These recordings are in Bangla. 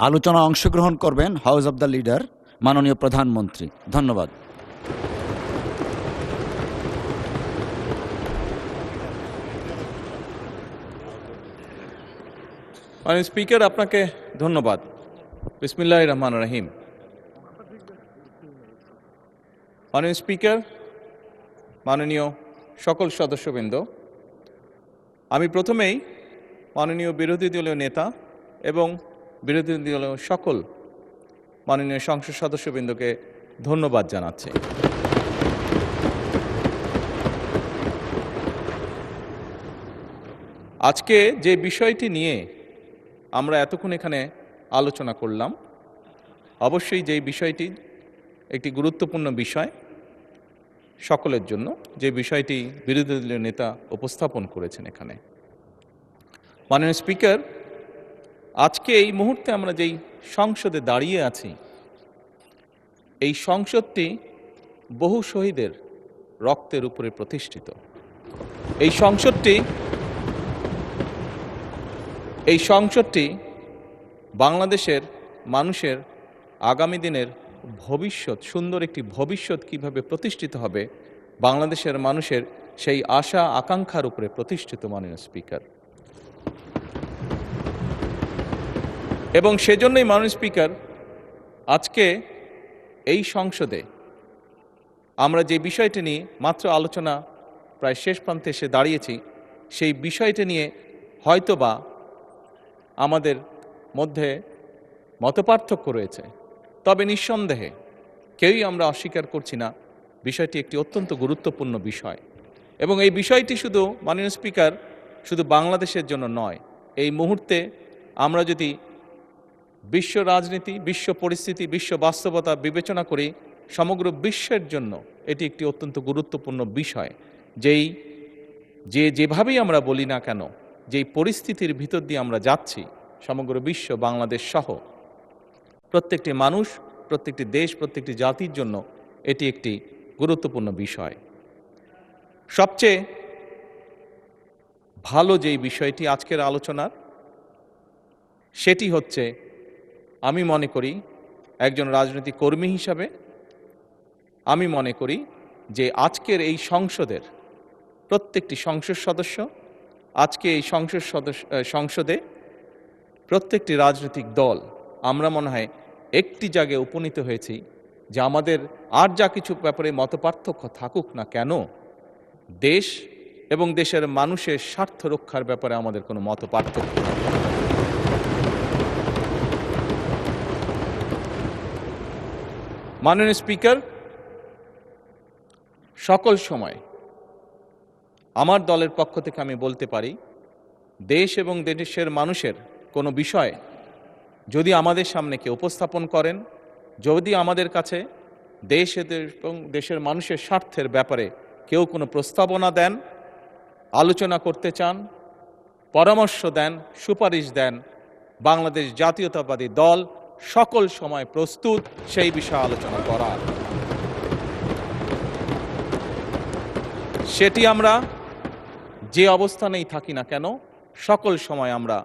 আলোচনা অংশগ্রহণ করবেন হাউস অব দ্য লিডার মাননীয় প্রধানমন্ত্রী। ধন্যবাদ। মাননীয় স্পিকার, আপনাকে ধন্যবাদ। বিসমিল্লাহির রহমানির রহিম। মাননীয় স্পিকার, মাননীয় সকল সদস্যবৃন্দ, আমি প্রথমেই মাননীয় বিরোধী দলীয় নেতা এবং বিরোধী দলীয় সকল মাননীয় সংসদ সদস্যবৃন্দকে ধন্যবাদ জানাচ্ছি। আজকে যে বিষয়টি নিয়ে আমরা এতক্ষণ এখানে আলোচনা করলাম, অবশ্যই যেই বিষয়টি একটি গুরুত্বপূর্ণ বিষয় সকলের জন্য, যে বিষয়টি বিরোধী দলীয় নেতা উপস্থাপন করেছেন এখানে। মাননীয় স্পিকার, আজকে এই মুহূর্তে আমরা যেই সংসদে দাঁড়িয়ে আছি, এই সংসদটি বহু শহীদের রক্তের উপরে প্রতিষ্ঠিত। এই সংসদটি বাংলাদেশের মানুষের আগামী দিনের ভবিষ্যৎ, সুন্দর একটি ভবিষ্যৎ কিভাবে প্রতিষ্ঠিত হবে, বাংলাদেশের মানুষের সেই আশা আকাঙ্ক্ষার উপরে প্রতিষ্ঠিত। মাননীয় স্পিকার, এবং সেজন্যই মাননীয় স্পিকার, আজকে এই সংসদে আমরা যে বিষয়টি নিয়ে মাত্র আলোচনা প্রায় শেষ প্রান্তে এসে দাঁড়িয়েছি, সেই বিষয়টি নিয়ে হয়তোবা আমাদের মধ্যে মতপার্থক্য রয়েছে, তবে নিঃসন্দেহে কেউই আমরা অস্বীকার করছি না বিষয়টি একটি অত্যন্ত গুরুত্বপূর্ণ বিষয়। এবং এই বিষয়টি শুধু মাননীয় স্পিকার শুধু বাংলাদেশের জন্য নয়, এই মুহূর্তে আমরা যদি বিশ্ব রাজনীতি, বিশ্ব পরিস্থিতি, বিশ্ব বাস্তবতা বিবেচনা করি, সমগ্র বিশ্বের জন্য এটি একটি অত্যন্ত গুরুত্বপূর্ণ বিষয়। যেভাবেই আমরা বলি না কেন, যেই পরিস্থিতির ভিতর দিয়ে আমরা যাচ্ছি, সমগ্র বিশ্ব, বাংলাদেশ সহ প্রত্যেকটি মানুষ, প্রত্যেকটি দেশ, প্রত্যেকটি জাতির জন্য এটি একটি গুরুত্বপূর্ণ বিষয়। সবচেয়ে ভালো যেই বিষয়টি আজকের আলোচনার, সেটি হচ্ছে, আমি মনে করি একজন রাজনৈতিক কর্মী হিসাবে আমি মনে করি যে আজকের এই সংসদের প্রত্যেকটি সংসদ সদস্য, আজকে এই সংসদে প্রত্যেকটি রাজনৈতিক দল, আমরা মনে হয় একটি জায়গায় উপনীত হয়েছি যে আমাদের আর যা কিছু ব্যাপারে মতপার্থক্য থাকুক না কেন, দেশ এবং দেশের মানুষের স্বার্থ রক্ষার ব্যাপারে আমাদের কোনো মতপার্থক্য নেই। মাননীয় স্পিকার, সকল সময় আমার দলের পক্ষ থেকে আমি বলতে পারি, দেশ এবং দেশের মানুষের কোনো বিষয় যদি আমাদের সামনে কেউ উপস্থাপন করেন, যদি আমাদের কাছে দেশ এবং দেশের মানুষের স্বার্থের ব্যাপারে কেউ কোনো প্রস্তাবনা দেন, আলোচনা করতে চান, পরামর্শ দেন, সুপারিশ দেন, বাংলাদেশ জাতীয়তাবাদী দল সকল সময় প্রস্তুত সেই বিষয়ে আলোচনা করার। সেটি আমরা যে অবস্থানেই থাকি না কেন, সকল সময় আমরা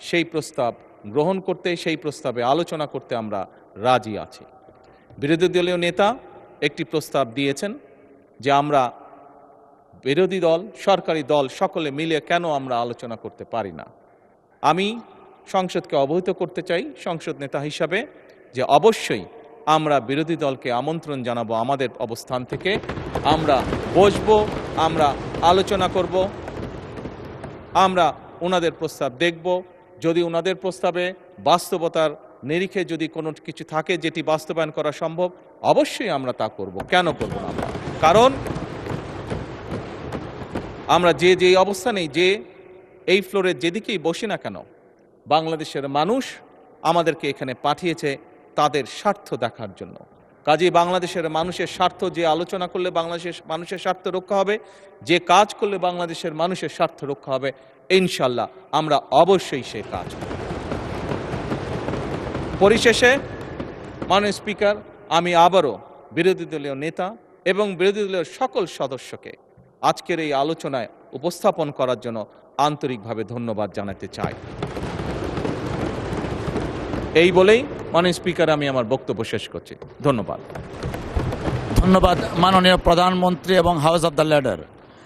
সেই প্রস্তাব গ্রহণ করতে, সেই প্রস্তাবে আলোচনা করতে আমরা রাজি আছি। বিরোধী দলীয় নেতা একটি প্রস্তাব দিয়েছেন যে আমরা বিরোধী দল, সরকারি দল সকলে মিলে কেন আমরা আলোচনা করতে পারি না। আমি সংসদকে অবহিত করতে চাই সংসদ নেতা হিসাবে যে অবশ্যই আমরা বিরোধী দলকে আমন্ত্রণ জানাবো, আমাদের অবস্থান থেকে আমরা বসবো, আমরা আলোচনা করব, আমরা ওনাদের প্রস্তাব দেখব। যদি ওনাদের প্রস্তাবে বাস্তবতার নিরিখে যদি কোনো কিছু থাকে যেটি বাস্তবায়ন করা সম্ভব, অবশ্যই আমরা তা করব। কেন করব না? কারণ আমরা যে অবস্থানেই, যে এই ফ্লোরের যেদিকেই বসি না কেন, বাংলাদেশের মানুষ আমাদেরকে এখানে পাঠিয়েছে তাদের স্বার্থ দেখার জন্য। কাজেই বাংলাদেশের মানুষের স্বার্থ, যে আলোচনা করলে বাংলাদেশের মানুষের স্বার্থ রক্ষা হবে, যে কাজ করলে বাংলাদেশের মানুষের স্বার্থ রক্ষা হবে, ইনশাল্লাহ আমরা অবশ্যই সেই কাজ করব। পরিশেষে মাননীয় স্পিকার, আমি আবারও বিরোধী দলীয় নেতা এবং বিরোধী দলীয় সকল সদস্যকে আজকের এই আলোচনায় উপস্থাপন করার জন্য আন্তরিকভাবে ধন্যবাদ জানাতে চাই। এই বলেই মাননীয় স্পিকার আমি আমার বক্তব্য শেষ করছি। ধন্যবাদ। ধন্যবাদ মাননীয় প্রধানমন্ত্রী এবং হাউস অব দ্য লিডার।